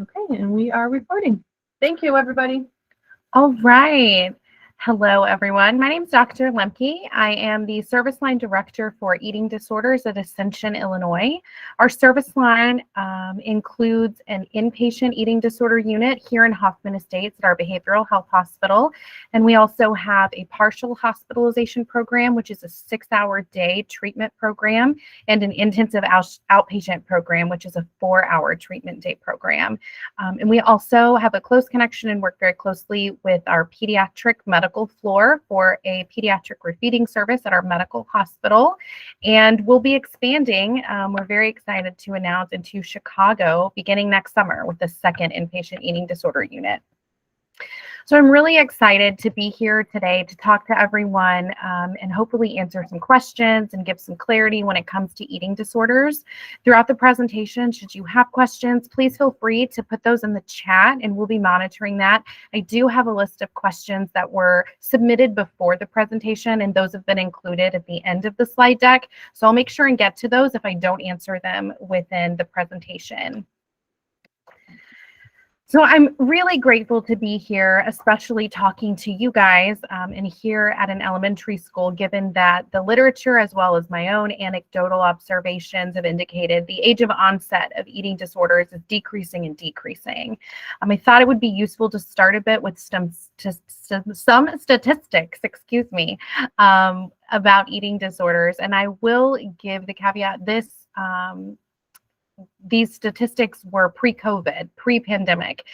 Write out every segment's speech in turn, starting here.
Okay, and we are recording. Thank you, everybody. All right. Hello, everyone. My name is Dr. Lemke. I am the Service Line Director for Eating Disorders at Ascension, Illinois. Our service line includes an inpatient eating disorder unit here in Hoffman Estates at our behavioral health hospital. And we also have a partial hospitalization program, which is a 6-hour day treatment program, and an intensive outpatient program, which is a 4-hour treatment day program. And we also have a close connection and work very closely with our pediatric medical floor for a pediatric refeeding service at our medical hospital. And we'll be expanding. We're very excited to announce into Chicago beginning next summer with the second inpatient eating disorder unit. So I'm really excited to be here today to talk to everyone and hopefully answer some questions and give some clarity when it comes to eating disorders. Throughout the presentation, should you have questions, please feel free to put those in the chat and we'll be monitoring that. I do have a list of questions that were submitted before the presentation and those have been included at the end of the slide deck. So I'll make sure and get to those if I don't answer them within the presentation. So I'm really grateful to be here, especially talking to you guys and here at an elementary school, given that the literature as well as my own anecdotal observations have indicated the age of onset of eating disorders is decreasing and decreasing. I thought it would be useful to start a bit with some statistics, about eating disorders. And I will give the caveat these statistics were pre-COVID, pre-pandemic.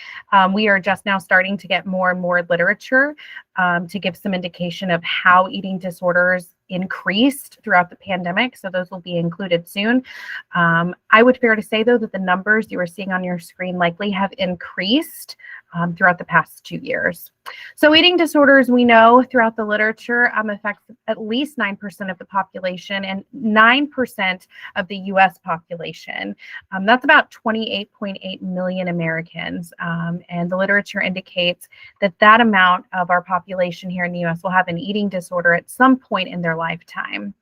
We are just now starting to get more and more literature to give some indication of how eating disorders increased throughout the pandemic. So those will be included soon. I would fair to say, though, that the numbers you are seeing on your screen likely have increased throughout the past 2 years. So eating disorders, we know throughout the literature, affects at least 9% of the population and 9% of the US population. That's about 28.8 million Americans. And the literature indicates that that amount of our population here in the US will have an eating disorder at some point in their lifetime.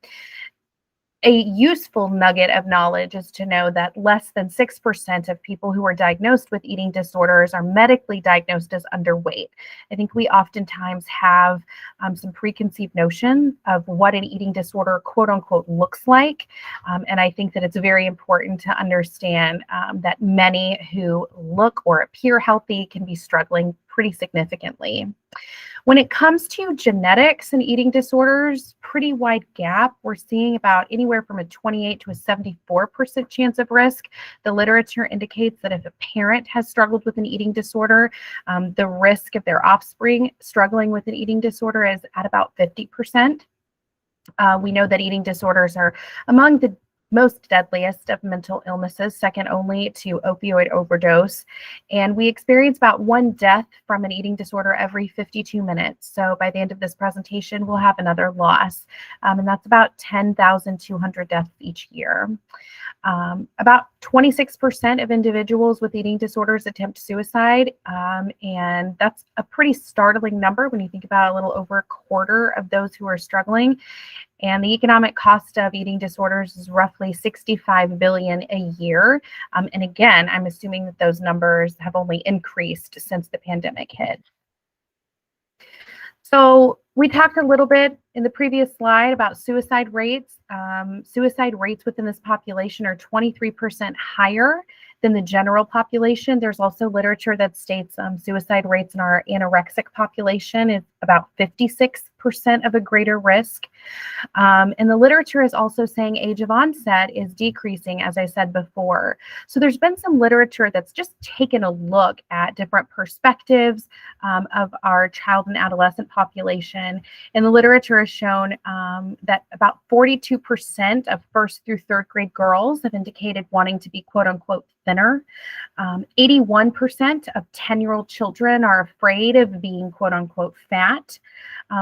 A useful nugget of knowledge is to know that less than 6% of people who are diagnosed with eating disorders are medically diagnosed as underweight. I think we oftentimes have some preconceived notion of what an eating disorder, quote unquote, looks like. And I think that it's very important to understand that many who look or appear healthy can be struggling pretty significantly. When it comes to genetics and eating disorders, pretty wide gap. We're seeing about anywhere from a 28 to a 74% chance of risk. The literature indicates that if a parent has struggled with an eating disorder, the risk of their offspring struggling with an eating disorder is at about 50%. We know that eating disorders are among the most deadliest of mental illnesses, second only to opioid overdose. And we experience about 1 death from an eating disorder every 52 minutes. So by the end of this presentation, we'll have another loss. And that's about 10,200 deaths each year. About 26% of individuals with eating disorders attempt suicide. And that's a pretty startling number when you think about a little over a quarter of those who are struggling. And the economic cost of eating disorders is roughly $65 billion a year. And again, I'm assuming that those numbers have only increased since the pandemic hit. So we talked a little bit in the previous slide about suicide rates. Suicide rates within this population are 23% higher than the general population. There's also literature that states suicide rates in our anorexic population is about 56% of a greater risk. And the literature is also saying age of onset is decreasing, as I said before. So there's been some literature that's just taken a look at different perspectives of our child and adolescent population. And the literature has shown that about 42% of 1st through 3rd grade girls have indicated wanting to be quote unquote thinner. 81% of 10-year-old children are afraid of being quote unquote fat.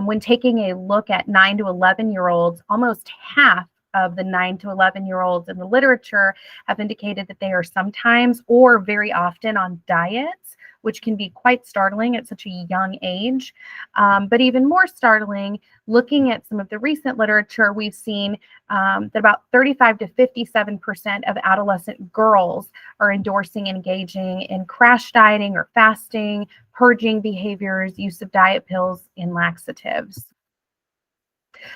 When taking a look at 9 to 11-year-olds, almost half of the 9 to 11-year-olds in the literature have indicated that they are sometimes or very often on diets, which can be quite startling at such a young age. But even more startling, looking at some of the recent literature, we've seen that about 35 to 57% of adolescent girls are endorsing engaging in crash dieting or fasting, purging behaviors, use of diet pills, and laxatives.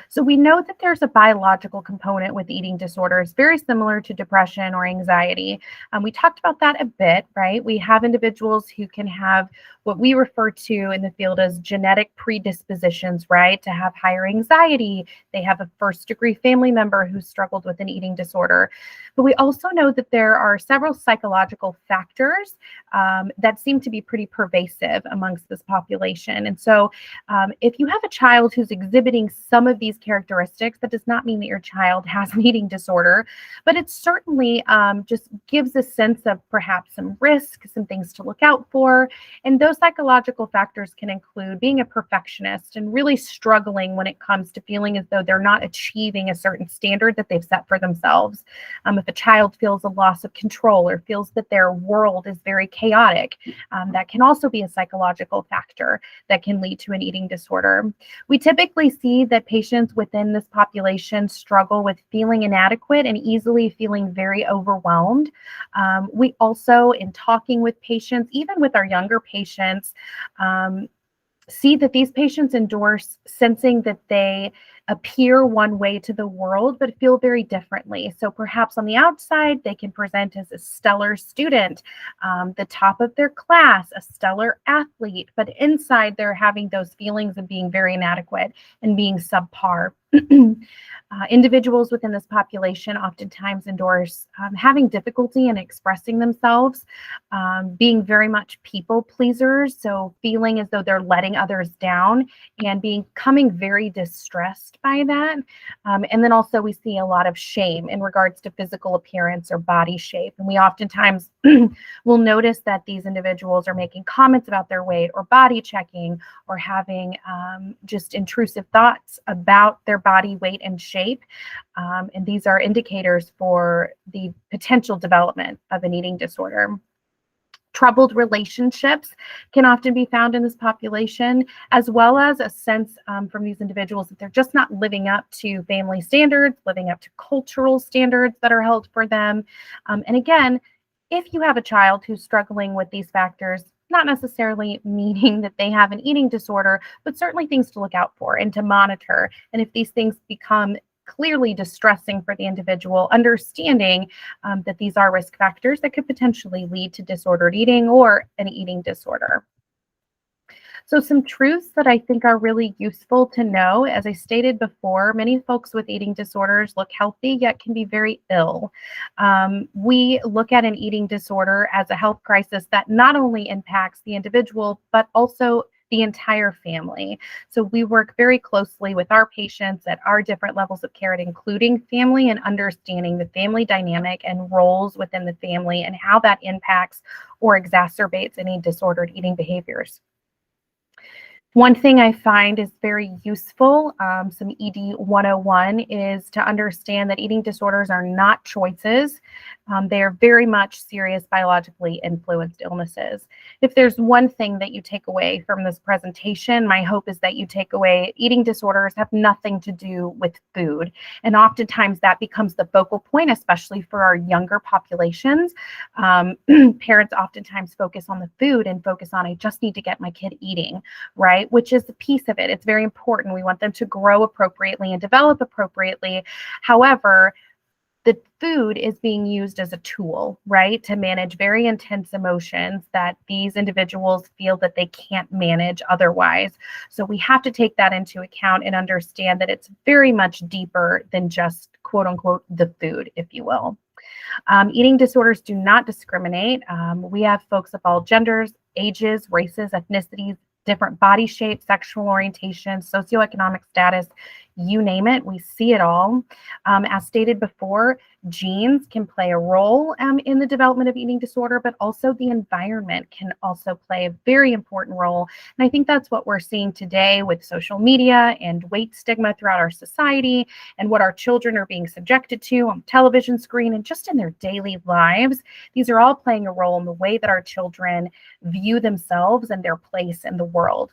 So we know that there's a biological component with eating disorders, very similar to depression or anxiety. We talked about that a bit, right? We have individuals who can have what we refer to in the field as genetic predispositions, right? To have higher anxiety. They have a first-degree family member who struggled with an eating disorder. But we also know that there are several psychological factors that seem to be pretty pervasive amongst this population. And so if you have a child who's exhibiting some of these characteristics, that does not mean that your child has an eating disorder, but it certainly just gives a sense of perhaps some risk, some things to look out for. And those psychological factors can include being a perfectionist and really struggling when it comes to feeling as though they're not achieving a certain standard that they've set for themselves. If a child feels a loss of control or feels that their world is very chaotic, that can also be a psychological factor that can lead to an eating disorder. We typically see that patients within this population struggle with feeling inadequate and easily feeling very overwhelmed. We also, in talking with patients, even with our younger patients, see that these patients endorse sensing that they appear one way to the world, but feel very differently. So perhaps on the outside, they can present as a stellar student, the top of their class, a stellar athlete, but inside they're having those feelings of being very inadequate and being subpar. Individuals within this population oftentimes endorse having difficulty in expressing themselves, being very much people pleasers, so feeling as though they're letting others down and becoming very distressed by that. And then also we see a lot of shame in regards to physical appearance or body shape. And we oftentimes will notice that these individuals are making comments about their weight or body checking or having just intrusive thoughts about their body weight and shape. And these are indicators for the potential development of an eating disorder. Troubled relationships can often be found in this population, as well as a sense from these individuals that they're just not living up to family standards, living up to cultural standards that are held for them. And again, if you have a child who's struggling with these factors, not necessarily meaning that they have an eating disorder, but certainly things to look out for and to monitor. And if these things become clearly distressing for the individual, understanding that these are risk factors that could potentially lead to disordered eating or an eating disorder. So some truths that I think are really useful to know, as I stated before, many folks with eating disorders look healthy yet can be very ill. We look at an eating disorder as a health crisis that not only impacts the individual, but also the entire family. So we work very closely with our patients at our different levels of care, including family, and understanding the family dynamic and roles within the family and how that impacts or exacerbates any disordered eating behaviors. One thing I find is very useful, some ED 101, is to understand that eating disorders are not choices. They are very much serious biologically influenced illnesses. If there's one thing that you take away from this presentation, my hope is that you take away eating disorders have nothing to do with food. And oftentimes that becomes the focal point, especially for our younger populations. Parents oftentimes focus on the food and focus on, I just need to get my kid eating, right? Which is a piece of it. It's very important. We want them to grow appropriately and develop appropriately. However, the food is being used as a tool, right, to manage very intense emotions that these individuals feel that they can't manage otherwise. So we have to take that into account and understand that it's very much deeper than just, quote unquote, the food, if you will. Eating disorders do not discriminate. We have folks of all genders, ages, races, ethnicities, different body shapes, sexual orientation, socioeconomic status, you name it, we see it all. As stated before, genes can play a role in the development of eating disorder, but also the environment can also play a very important role. And I think that's what we're seeing today with social media and weight stigma throughout our society, and what our children are being subjected to on the television screen and just in their daily lives. These are all playing a role in the way that our children view themselves and their place in the world.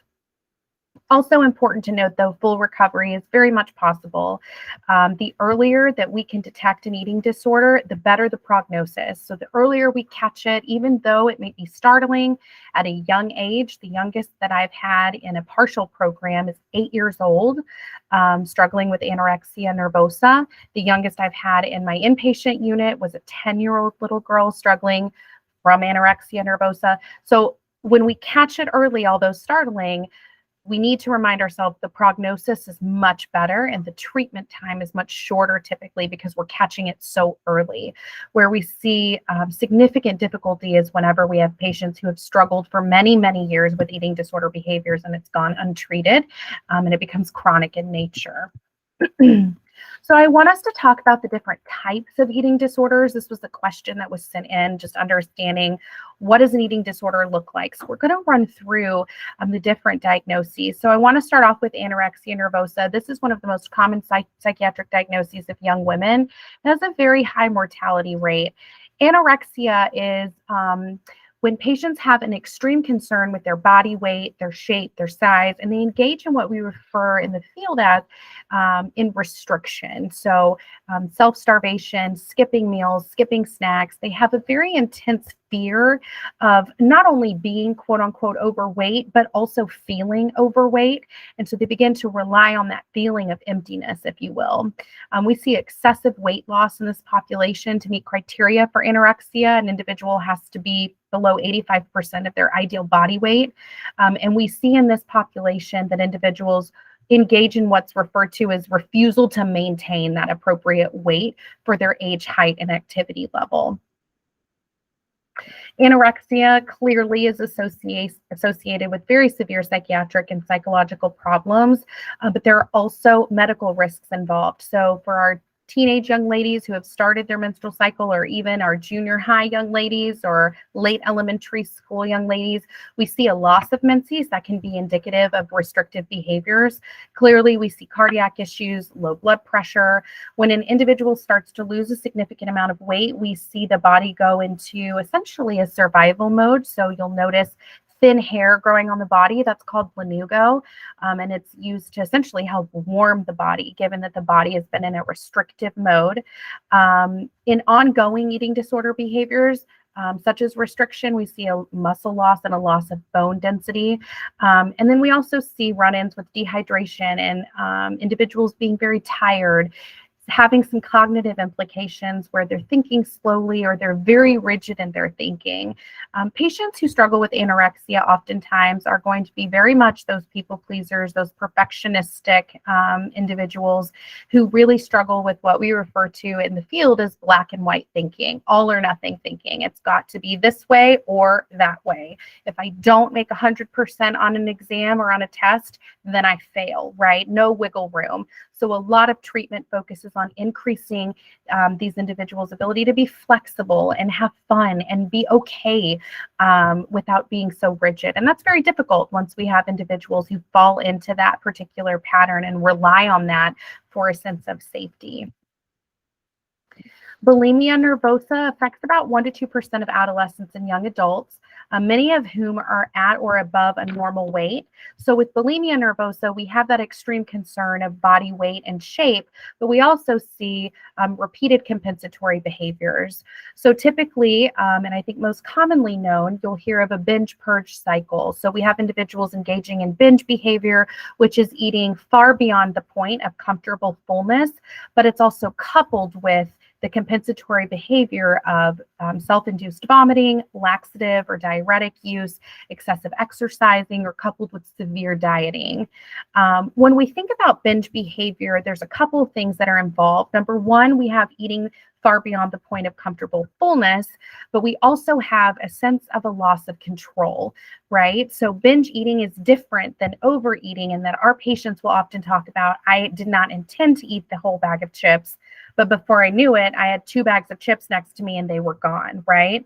Also important to note, though, full recovery is very much possible. The earlier that we can detect an eating disorder, the better the prognosis. So the earlier we catch it, even though it may be startling at a young age. The youngest that I've had in a partial program is 8 years old, struggling with anorexia nervosa. The youngest I've had in my inpatient unit was a 10-year-old little girl struggling from anorexia nervosa. So when we catch it early, although startling, we need to remind ourselves the prognosis is much better and the treatment time is much shorter typically, because we're catching it so early. Where we see significant difficulty is whenever we have patients who have struggled for many, many years with eating disorder behaviors and it's gone untreated, and it becomes chronic in nature. So I want us to talk about the different types of eating disorders. This was the question that was sent in, just understanding what does an eating disorder look like. So we're going to run through the different diagnoses. So I want to start off with anorexia nervosa. This is one of the most common psychiatric diagnoses of young women. It has a very high mortality rate. Anorexia is when patients have an extreme concern with their body weight, their shape, their size, and they engage in what we refer in the field as in restriction. So self-starvation, skipping meals, skipping snacks. They have a very intense fear of not only being quote unquote overweight, but also feeling overweight. And so they begin to rely on that feeling of emptiness, if you will. We see excessive weight loss in this population. To meet criteria for anorexia, an individual has to be below 85% of their ideal body weight. And we see in this population that individuals engage in what's referred to as refusal to maintain that appropriate weight for their age, height, and activity level. Anorexia clearly is associated with very severe psychiatric and psychological problems, but there are also medical risks involved. So for our teenage young ladies who have started their menstrual cycle, or even our junior high young ladies or late elementary school young ladies, we see a loss of menses that can be indicative of restrictive behaviors. Clearly, we see cardiac issues, low blood pressure. When an individual starts to lose a significant amount of weight, we see the body go into essentially a survival mode. So you'll notice thin hair growing on the body. That's called lanugo, and it's used to essentially help warm the body, given that the body has been in a restrictive mode. In ongoing eating disorder behaviors, such as restriction, we see a muscle loss and a loss of bone density. And then we also see run-ins with dehydration and individuals being very tired, having some cognitive implications where they're thinking slowly or they're very rigid in their thinking. Patients who struggle with anorexia oftentimes are going to be very much those people pleasers, those perfectionistic individuals who really struggle with what we refer to in the field as black and white thinking, all or nothing thinking. It's got to be this way or that way. If I don't make 100% on an exam or on a test, then I fail, right? No wiggle room. So a lot of treatment focuses on increasing these individuals' ability to be flexible and have fun and be okay without being so rigid. And that's very difficult once we have individuals who fall into that particular pattern and rely on that for a sense of safety. Bulimia nervosa affects about 1% to 2% of adolescents and young adults, many of whom are at or above a normal weight. So with bulimia nervosa, we have that extreme concern of body weight and shape, but we also see repeated compensatory behaviors. So typically, and I think most commonly known, you'll hear of a binge purge cycle. So we have individuals engaging in binge behavior, which is eating far beyond the point of comfortable fullness, but it's also coupled with the compensatory behavior of self-induced vomiting, laxative or diuretic use, excessive exercising, or coupled with severe dieting. When we think about binge behavior, there's a couple of things that are involved. Number one, we have eating far beyond the point of comfortable fullness, but we also have a sense of a loss of control, right? So binge eating is different than overeating in that our patients will often talk about, I did not intend to eat the whole bag of chips, but before I knew it, I had 2 bags of chips next to me and they were gone, right?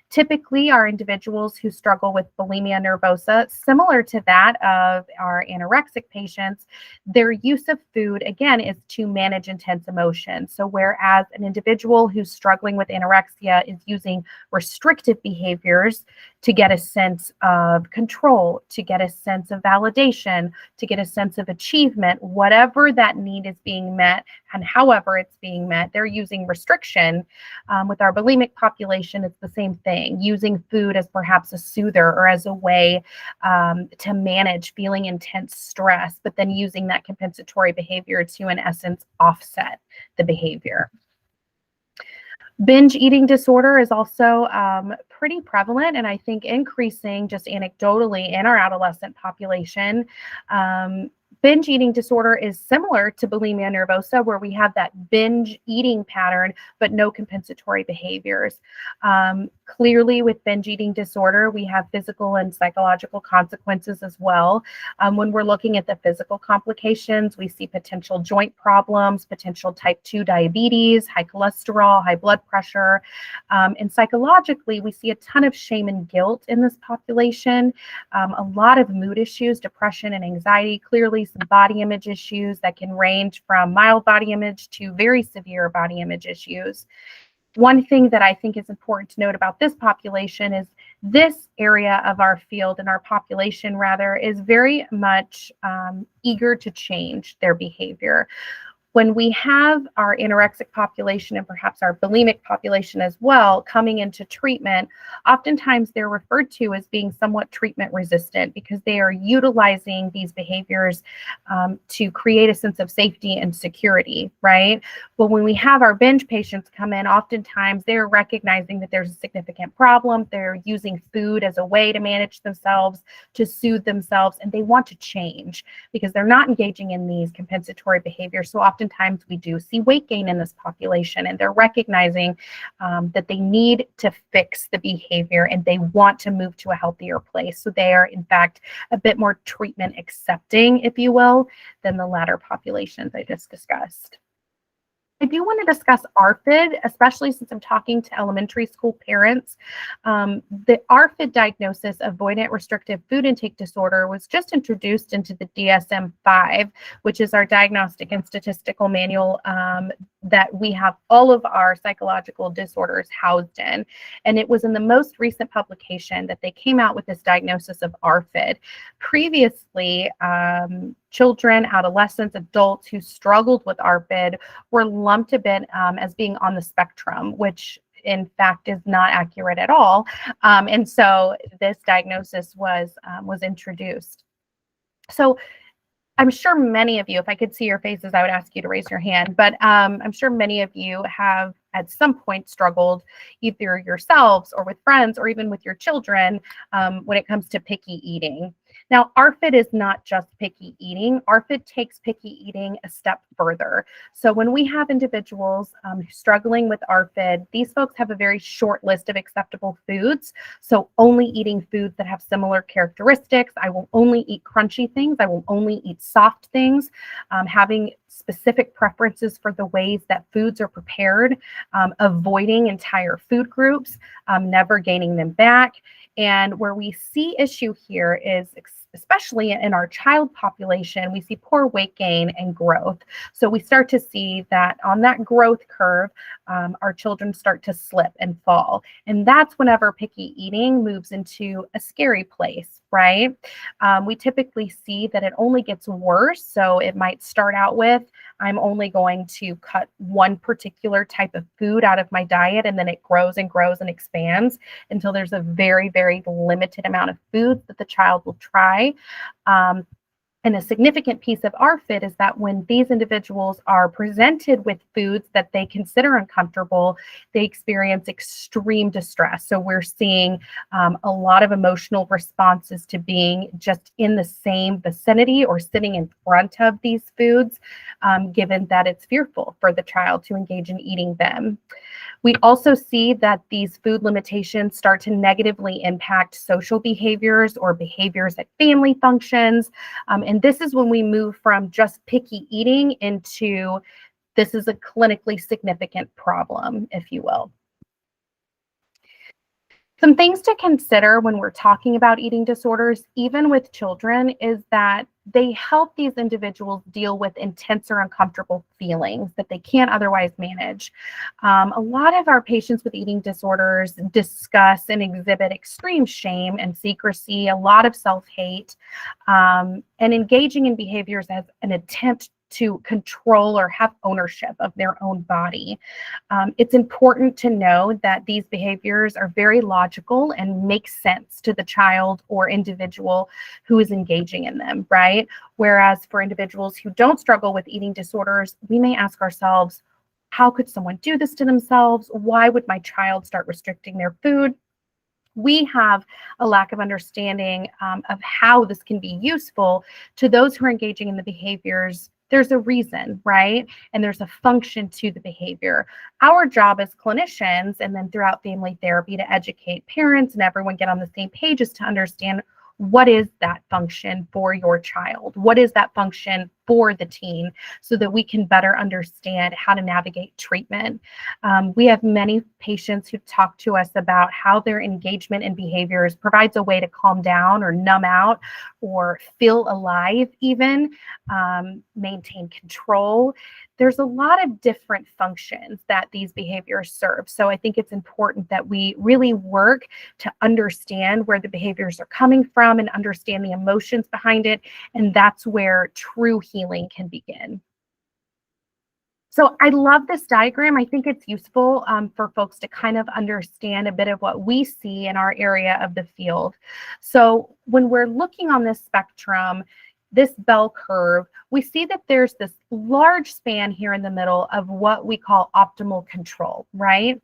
Typically, our individuals who struggle with bulimia nervosa, similar to that of our anorexic patients, their use of food, again, is to manage intense emotions. So whereas an individual who's struggling with anorexia is using restrictive behaviors to get a sense of control, to get a sense of validation, to get a sense of achievement, whatever that need is being met and however it's being met, they're using restriction. With our bulimic population, it's the same thing, using food as perhaps a soother or as a way to manage feeling intense stress, but then using that compensatory behavior to, in essence, offset the behavior. Binge eating disorder is also pretty prevalent and I think increasing just anecdotally in our adolescent population. Binge eating disorder is similar to bulimia nervosa, where we have that binge eating pattern, but no compensatory behaviors. Clearly, with binge eating disorder, we have physical and psychological consequences as well. When we're looking at the physical complications, we see potential joint problems, potential type 2 diabetes, high cholesterol, high blood pressure. And psychologically, we see a ton of shame and guilt in this population, a lot of mood issues, depression and anxiety, clearly some body image issues that can range from mild body image to very severe body image issues. One thing that I think is important to note about this population is this area of our field and our population rather is very much eager to change their behavior. When we have our anorexic population and perhaps our bulimic population as well coming into treatment, oftentimes they're referred to as being somewhat treatment resistant because they are utilizing these behaviors to create a sense of safety and security, right? But when we have our binge patients come in, oftentimes they're recognizing that there's a significant problem. They're using food as a way to manage themselves, to soothe themselves, and they want to change because they're not engaging in these compensatory behaviors. So oftentimes we do see weight gain in this population, and they're recognizing that they need to fix the behavior and they want to move to a healthier place. So they are, in fact, a bit more treatment accepting, if you will, than the latter populations I just discussed. I do want to discuss ARFID, especially since I'm talking to elementary school parents. The ARFID diagnosis, avoidant restrictive food intake disorder, was just introduced into the DSM-5, which is our diagnostic and statistical manual that we have all of our psychological disorders housed in. And it was in the most recent publication that they came out with this diagnosis of ARFID. Previously, children, adolescents, adults who struggled with ARFID were lumped a bit as being on the spectrum, which in fact is not accurate at all. And so this diagnosis was introduced. So I'm sure many of you, if I could see your faces, I would ask you to raise your hand, but I'm sure many of you have at some point struggled either yourselves or with friends or even with your children when it comes to picky eating. Now, ARFID is not just picky eating. ARFID takes picky eating a step further. So when we have individuals struggling with ARFID, these folks have a very short list of acceptable foods. So only eating foods that have similar characteristics. I will only eat crunchy things. I will only eat soft things. Having specific preferences for the ways that foods are prepared, avoiding entire food groups, never gaining them back. And where we see issue here is, especially in our child population, we see poor weight gain and growth. So we start to see that on that growth curve, our children start to slip and fall. And that's whenever picky eating moves into a scary place, right? We typically see that it only gets worse. So it might start out with, I'm only going to cut one particular type of food out of my diet, and then it grows and grows and expands until there's a very, very limited amount of food that the child will try. And a significant piece of our fit is that when these individuals are presented with foods that they consider uncomfortable, they experience extreme distress. So we're seeing a lot of emotional responses to being just in the same vicinity or sitting in front of these foods, given that it's fearful for the child to engage in eating them. We also see that these food limitations start to negatively impact social behaviors or behaviors at family functions. And this is when we move from just picky eating into this is a clinically significant problem, if you will. Some things to consider when we're talking about eating disorders, even with children, is that they help these individuals deal with intense or uncomfortable feelings that they can't otherwise manage. A lot of our patients with eating disorders discuss and exhibit extreme shame and secrecy, a lot of self-hate, and engaging in behaviors as an attempt to control or have ownership of their own body. It's important to know that these behaviors are very logical and make sense to the child or individual who is engaging in them, right? Whereas for individuals who don't struggle with eating disorders, we may ask ourselves, how could someone do this to themselves? Why would my child start restricting their food? We have a lack of understanding of how this can be useful to those who are engaging in the behaviors. There's a reason, right? And there's a function to the behavior. Our job as clinicians and then throughout family therapy to educate parents and everyone get on the same page is to understand what is that function for your child? What is that function for the teen so that we can better understand how to navigate treatment? We have many patients who talk to us about how their engagement in behaviors provides a way to calm down or numb out or feel alive even, maintain control. There's a lot of different functions that these behaviors serve. So I think it's important that we really work to understand where the behaviors are coming from and understand the emotions behind it. And that's where true healing can begin. So I love this diagram. I think it's useful for folks to kind of understand a bit of what we see in our area of the field. So when we're looking on this spectrum, this bell curve, we see that there's this large span here in the middle of what we call optimal control, right?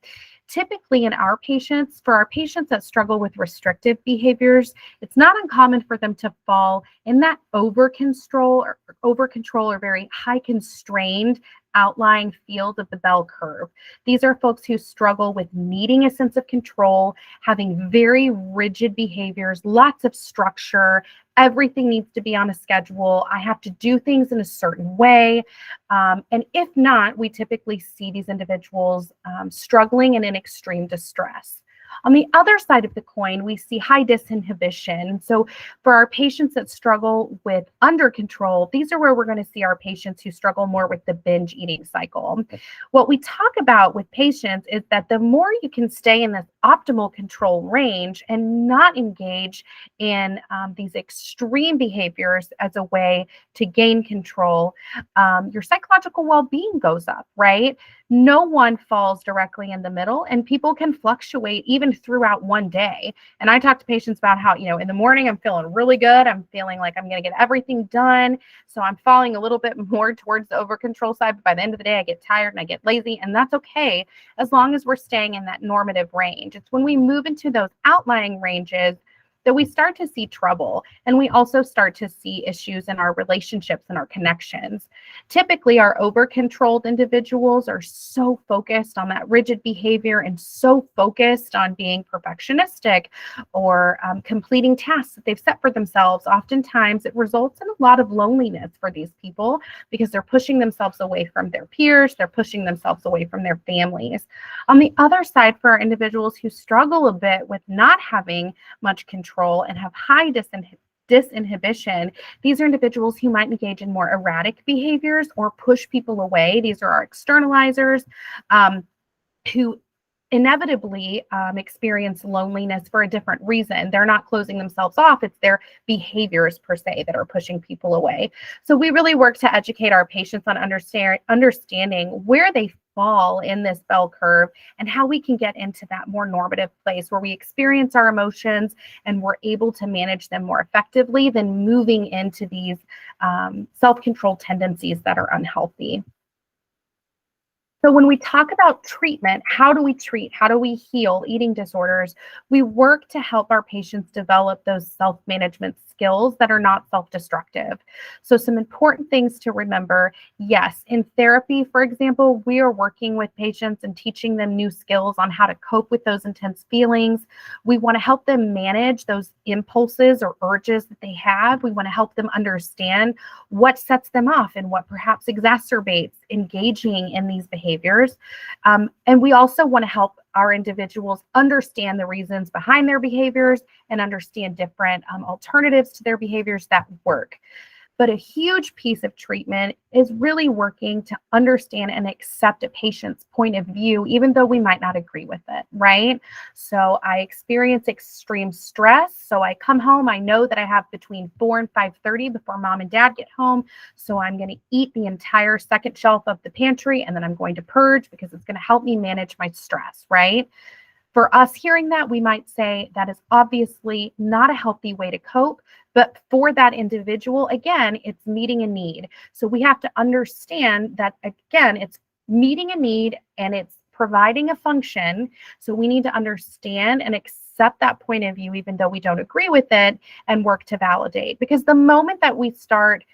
Typically in our patients, for our patients that struggle with restrictive behaviors, it's not uncommon for them to fall in that over control or very high constrained outlying field of the bell curve. These are folks who struggle with needing a sense of control, having very rigid behaviors, lots of structure. Everything needs to be on a schedule. I have to do things in a certain way. And if not, we typically see these individuals struggling and in extreme distress. On the other side of the coin, we see high disinhibition. So for our patients that struggle with under control, these are where we're going to see our patients who struggle more with the binge eating cycle. What we talk about with patients is that the more you can stay in this optimal control range and not engage in these extreme behaviors as a way to gain control, your psychological well-being goes up, right? No one falls directly in the middle, and people can fluctuate even throughout one day. And I talk to patients about how, in the morning I'm feeling really good. I'm feeling like I'm going to get everything done. So I'm falling a little bit more towards the over control side. But by the end of the day, I get tired and I get lazy. And that's okay as long as we're staying in that normative range. It's when we move into those outlying ranges that we start to see trouble, and we also start to see issues in our relationships and our connections. Typically, our over-controlled individuals are so focused on that rigid behavior and so focused on being perfectionistic or completing tasks that they've set for themselves. Oftentimes, it results in a lot of loneliness for these people because they're pushing themselves away from their peers, they're pushing themselves away from their families. On the other side, for our individuals who struggle a bit with not having much control and have high disinhibition, these are individuals who might engage in more erratic behaviors or push people away. These are our externalizers who inevitably experience loneliness for a different reason. They're not closing themselves off. It's their behaviors per se that are pushing people away. So we really work to educate our patients on understanding where they fall in this bell curve and how we can get into that more normative place where we experience our emotions and we're able to manage them more effectively than moving into these self-control tendencies that are unhealthy. So when we talk about treatment, how do we treat, how do we heal eating disorders? We work to help our patients develop those self-management skills that are not self-destructive. So some important things to remember. Yes, in therapy, for example, we are working with patients and teaching them new skills on how to cope with those intense feelings. We want to help them manage those impulses or urges that they have. We want to help them understand what sets them off and what perhaps exacerbates engaging in these behaviors. And we also want to help our individuals understand the reasons behind their behaviors and understand different alternatives to their behaviors that work. But a huge piece of treatment is really working to understand and accept a patient's point of view, even though we might not agree with it, right? So I experience extreme stress. So I come home, I know that I have between 4 and 5:30 before mom and dad get home. So I'm going to eat the entire second shelf of the pantry, and then I'm going to purge because it's going to help me manage my stress, right? For us hearing that, we might say that is obviously not a healthy way to cope, but for that individual, again, it's meeting a need. So we have to understand that, again, it's meeting a need and it's providing a function. So we need to understand and accept that point of view, even though we don't agree with it, and work to validate. Because the moment that we start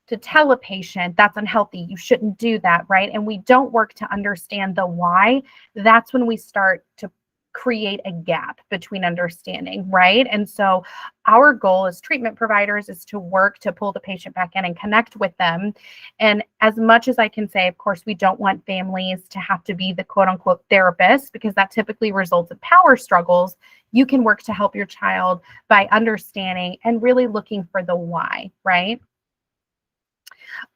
to tell a patient that's unhealthy, you shouldn't do that, right? And we don't work to understand the why, that's when we start to create a gap between understanding, right? And so our goal as treatment providers is to work to pull the patient back in and connect with them. And as much as I can say, of course, we don't want families to have to be the quote unquote therapist because that typically results in power struggles. You can work to help your child by understanding and really looking for the why, right?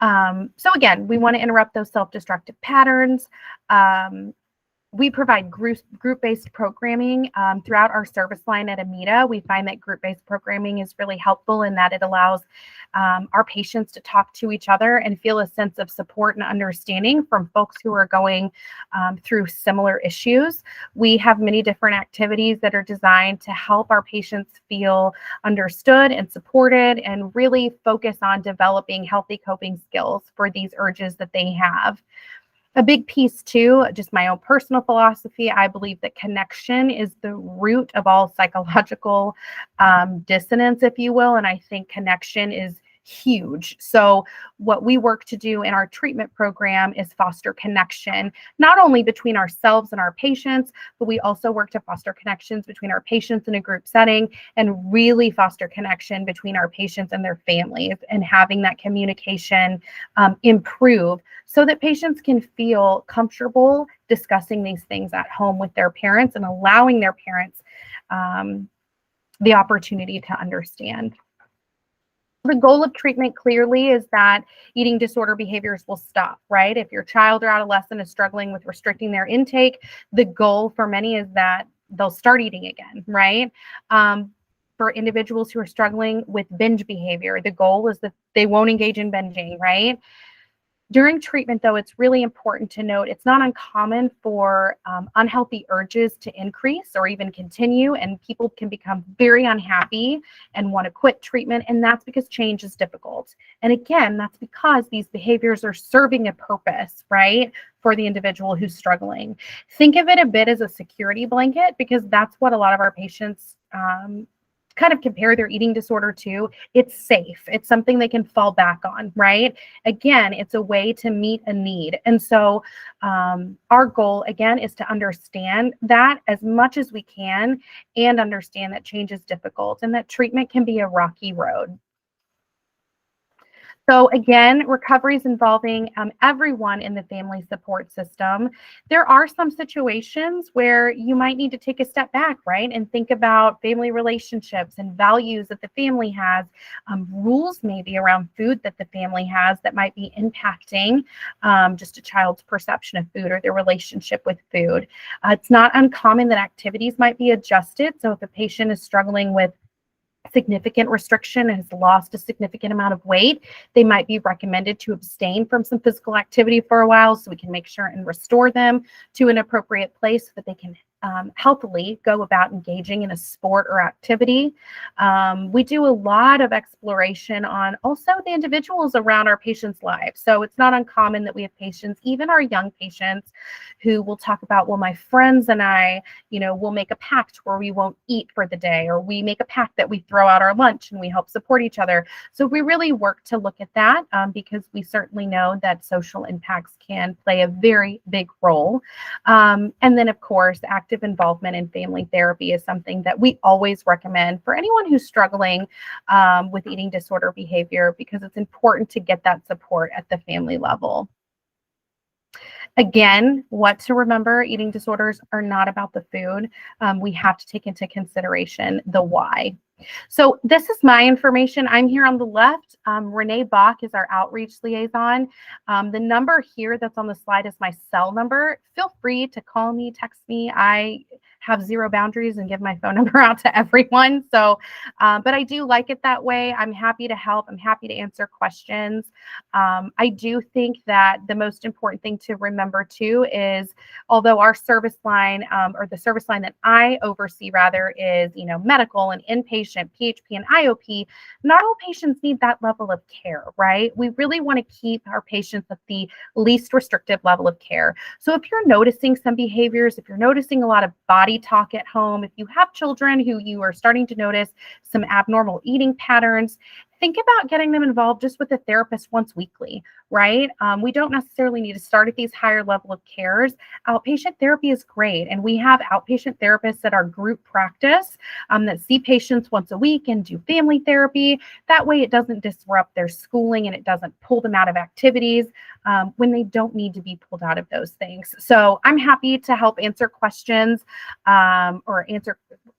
So again, we want to interrupt those self-destructive patterns. We provide group-based programming throughout our service line at AMITA. We find that group-based programming is really helpful in that it allows our patients to talk to each other and feel a sense of support and understanding from folks who are going through similar issues. We have many different activities that are designed to help our patients feel understood and supported and really focus on developing healthy coping skills for these urges that they have. A big piece too, just my own personal philosophy, I believe that connection is the root of all psychological dissonance, if you will. And I think connection is huge. So what we work to do in our treatment program is foster connection, not only between ourselves and our patients, but we also work to foster connections between our patients in a group setting and really foster connection between our patients and their families and having that communication improve so that patients can feel comfortable discussing these things at home with their parents and allowing their parents the opportunity to understand. The goal of treatment clearly is that eating disorder behaviors will stop, right? If your child or adolescent is struggling with restricting their intake, the goal for many is that they'll start eating again, right? For individuals who are struggling with binge behavior, the goal is that they won't engage in binging, right? During treatment, though, it's really important to note it's not uncommon for unhealthy urges to increase or even continue, and people can become very unhappy and want to quit treatment, and that's because change is difficult. And again, that's because these behaviors are serving a purpose, right, for the individual who's struggling. Think of it a bit as a security blanket because that's what a lot of our patients kind of compare their eating disorder to. It's safe. It's something they can fall back on, right? Again, it's a way to meet a need. And so our goal, again, is to understand that as much as we can and understand that change is difficult and that treatment can be a rocky road. So again, recovery is involving everyone in the family support system. There are some situations where you might need to take a step back, right, and think about family relationships and values that the family has, rules maybe around food that the family has that might be impacting just a child's perception of food or their relationship with food. It's not uncommon that activities might be adjusted. So if a patient is struggling with significant restriction and has lost a significant amount of weight, they might be recommended to abstain from some physical activity for a while so we can make sure and restore them to an appropriate place so that they can healthily go about engaging in a sport or activity. We do a lot of exploration on also the individuals around our patients' lives. So it's not uncommon that we have patients, even our young patients, who will talk about, well, my friends and I, we'll make a pact where we won't eat for the day, or we make a pact that we throw out our lunch and we help support each other. So we really work to look at that because we certainly know that social impacts can play a very big role. And then, of course, active involvement in family therapy is something that we always recommend for anyone who's struggling with eating disorder behavior, because it's important to get that support at the family level. Again, what to remember, eating disorders are not about the food. We have to take into consideration the why. So this is my information. I'm here on the left. Renee Bach is our outreach liaison. The number here that's on the slide is my cell number. Feel free to call me, text me. I have zero boundaries and give my phone number out to everyone. So, but I do like it that way. I'm happy to help. I'm happy to answer questions. I do think that the most important thing to remember too is, although our service line or the service line that I oversee rather is, medical and inpatient, PHP and IOP, not all patients need that level of care, right? We really want to keep our patients at the least restrictive level of care. So if you're noticing some behaviors, if you're noticing a lot of body talk at home, if you have children who you are starting to notice some abnormal eating patterns, think about getting them involved just with a therapist once weekly, right? We don't necessarily need to start at these higher level of cares. Outpatient therapy is great. And we have outpatient therapists at our group practice that see patients once a week and do family therapy. That way it doesn't disrupt their schooling and it doesn't pull them out of activities when they don't need to be pulled out of those things. So I'm happy to help answer questions or answer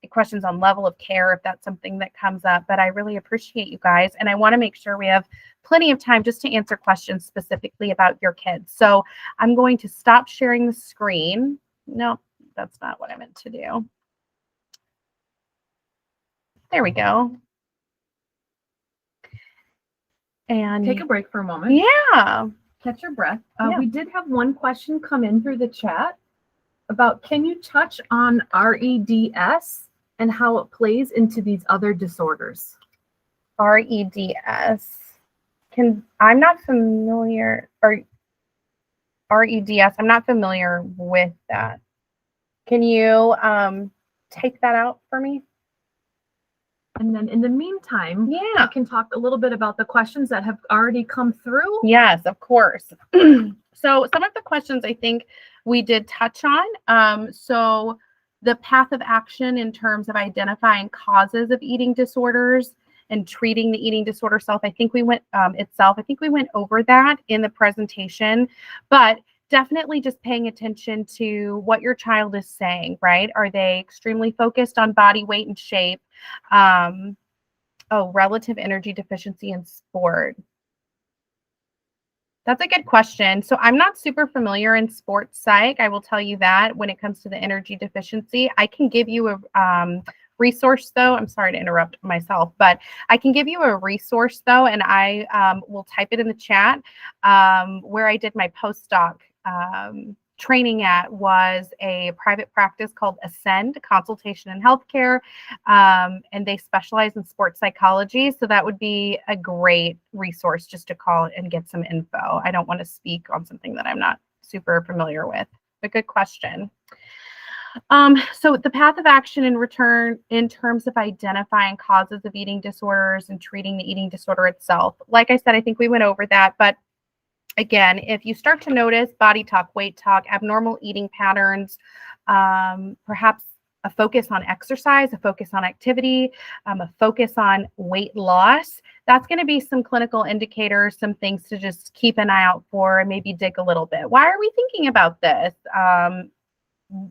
questions on level of care if that's something that comes up. But I really appreciate you guys. And I want to make sure we have plenty of time just to answer questions specifically about your kids. So I'm going to stop sharing the screen. No, that's not what I meant to do. There we go. And take a break for a moment. Yeah. Catch your breath. Yeah. We did have one question come in through the chat about, can you touch on REDS and how it plays into these other disorders? REDS. I'm not familiar, or REDS, I'm not familiar with that. Can you take that out for me? And then in the meantime, I can talk a little bit about the questions that have already come through. Yes, of course. So some of the questions I think we did touch on. So the path of action in terms of identifying causes of eating disorders and treating the eating disorder itself, I think we went over that in the presentation, but definitely just paying attention to what your child is saying, right? Are they extremely focused on body weight and shape? Relative energy deficiency in sport. That's a good question. So I'm not super familiar in sports psych. I will tell you that when it comes to the energy deficiency, I can give you a resource though. I'm sorry to interrupt myself, but I can give you a resource though, and I will type it in the chat. Where I did my postdoc training at was a private practice called Ascend Consultation in Healthcare, and they specialize in sports psychology. So that would be a great resource just to call and get some info. I don't want to speak on something that I'm not super familiar with, but good question. So the path of action in terms of identifying causes of eating disorders and treating the eating disorder itself. Like I said, I think we went over that, but again, if you start to notice body talk, weight talk, abnormal eating patterns, perhaps a focus on exercise, a focus on activity, a focus on weight loss, that's going to be some clinical indicators, some things to just keep an eye out for and maybe dig a little bit. Why are we thinking about this?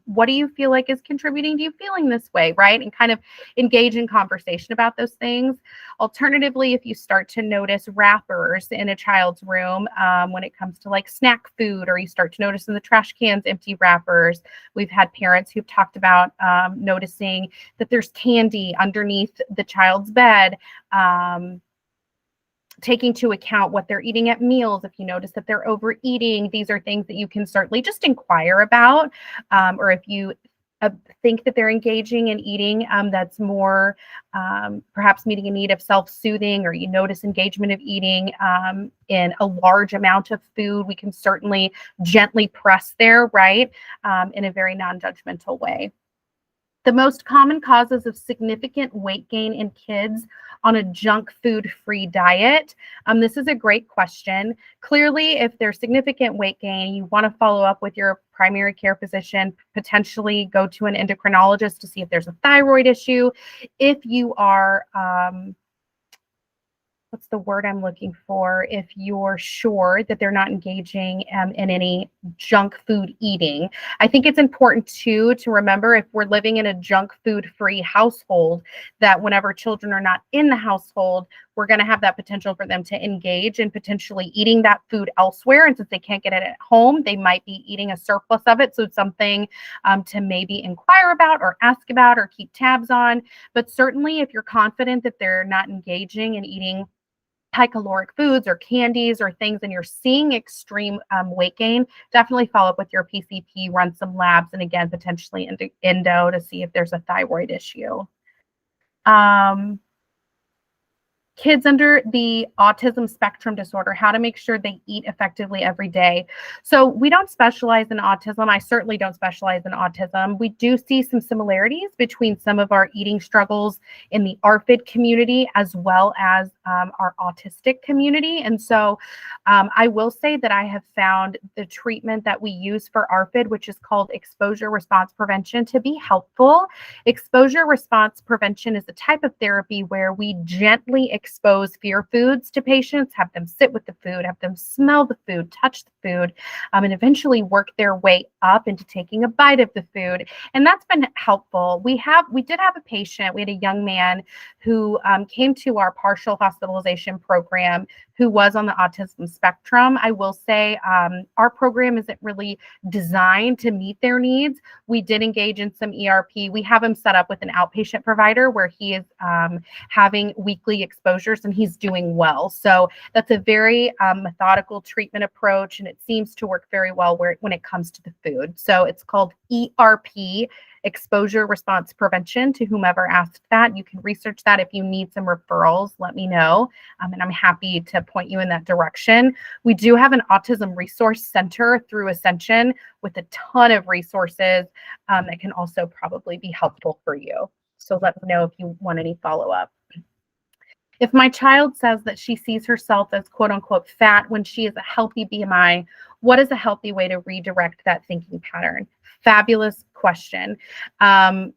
What do you feel like is contributing to you feeling this way, right? And kind of engage in conversation about those things. Alternatively, if you start to notice wrappers in a child's room when it comes to like snack food, or you start to notice in the trash cans empty wrappers, we've had parents who've talked about noticing that there's candy underneath the child's bed. Taking into account what they're eating at meals. If you notice that they're overeating, these are things that you can certainly just inquire about. Or if you think that they're engaging in eating that's more perhaps meeting a need of self-soothing, or you notice engagement of eating in a large amount of food, we can certainly gently press there, right, in a very non-judgmental way. The most common causes of significant weight gain in kids on a junk food-free diet. This is a great question. Clearly, if there's significant weight gain, you want to follow up with your primary care physician, potentially go to an endocrinologist to see if there's a thyroid issue. If you are what's the word I'm looking for? If you're sure that they're not engaging in any junk food eating. I think it's important too to remember, if we're living in a junk food free household, that whenever children are not in the household, we're going to have that potential for them to engage in potentially eating that food elsewhere. And since they can't get it at home, they might be eating a surplus of it. So it's something to maybe inquire about or ask about or keep tabs on. But certainly if you're confident that they're not engaging in eating high caloric foods or candies or things, and you're seeing extreme weight gain, definitely follow up with your PCP, run some labs, and again, potentially endo to see if there's a thyroid issue. Kids under the autism spectrum disorder, how to make sure they eat effectively every day. So we don't specialize in autism. I certainly don't specialize in autism. We do see some similarities between some of our eating struggles in the ARFID community as well as our autistic community. And so I will say that I have found the treatment that we use for ARFID, which is called exposure response prevention, to be helpful. Exposure response prevention is a type of therapy where we gently expose fear foods to patients, have them sit with the food, have them smell the food, touch the food, and eventually work their way up into taking a bite of the food. And that's been helpful. We did have a patient, we had a young man who came to our partial hospitalization program who was on the autism spectrum. I will say our program isn't really designed to meet their needs. We did engage in some ERP. We have him set up with an outpatient provider where he is having weekly exposures and he's doing well. So that's a very methodical treatment approach, and it seems to work very well when it comes to the food. So it's called ERP, exposure response prevention, to whomever asked that. You can research that. If you need some referrals, let me know. And I'm happy to point you in that direction. We do have an autism resource center through Ascension with a ton of resources that can also probably be helpful for you. So let me know if you want any follow-up. If my child says that she sees herself as quote unquote fat when she is a healthy BMI, what is a healthy way to redirect that thinking pattern? Fabulous question.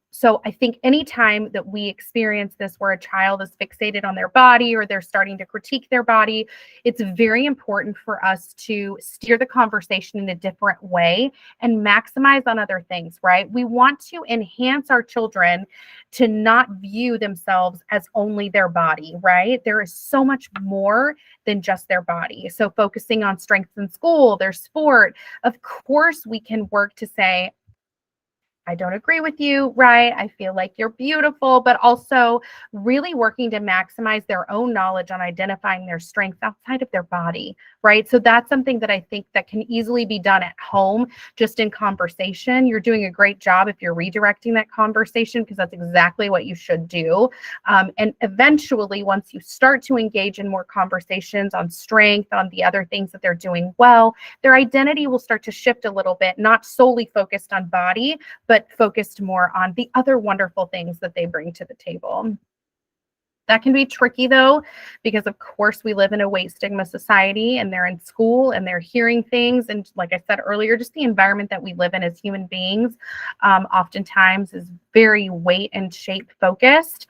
So I think anytime that we experience this where a child is fixated on their body or they're starting to critique their body, it's very important for us to steer the conversation in a different way and maximize on other things, right? We want to enhance our children to not view themselves as only their body, right? There is so much more than just their body. So focusing on strengths in school, their sport, of course, we can work to say, I don't agree with you, right? I feel like you're beautiful, but also really working to maximize their own knowledge on identifying their strengths outside of their body, right? So that's something that I think that can easily be done at home, just in conversation. You're doing a great job if you're redirecting that conversation, because that's exactly what you should do. And eventually, once you start to engage in more conversations on strength, on the other things that they're doing well, their identity will start to shift a little bit, not solely focused on body, but focused more on the other wonderful things that they bring to the table. That can be tricky though, because of course we live in a weight stigma society, and they're in school and they're hearing things. And like I said earlier, just the environment that we live in as human beings oftentimes is very weight and shape focused,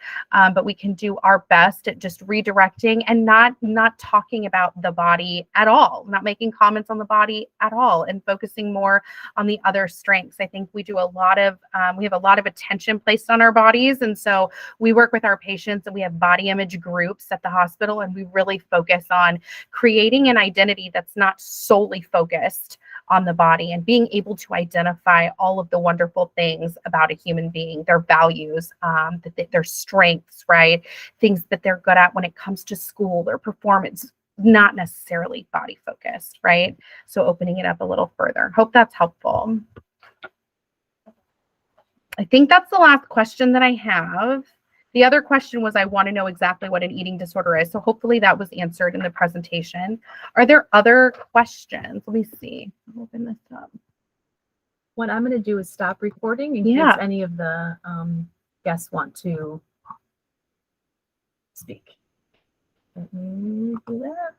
but we can do our best at just redirecting and not talking about the body at all, not making comments on the body at all, and focusing more on the other strengths. I think we do a lot of, we have a lot of attention placed on our bodies. And so we work with our patients and we have body image groups at the hospital, and we really focus on creating an identity that's not solely focused on the body, and being able to identify all of the wonderful things about a human being, their values, their strengths, right? Things that they're good at when it comes to school, their performance, not necessarily body focused, right? So opening it up a little further. Hope that's helpful. I think that's the last question that I have. The other question was, I want to know exactly what an eating disorder is. So hopefully that was answered in the presentation. Are there other questions? Let me see. I'll open this up. What I'm going to do is stop recording in Yeah. case any of the guests want to speak. Let me do that.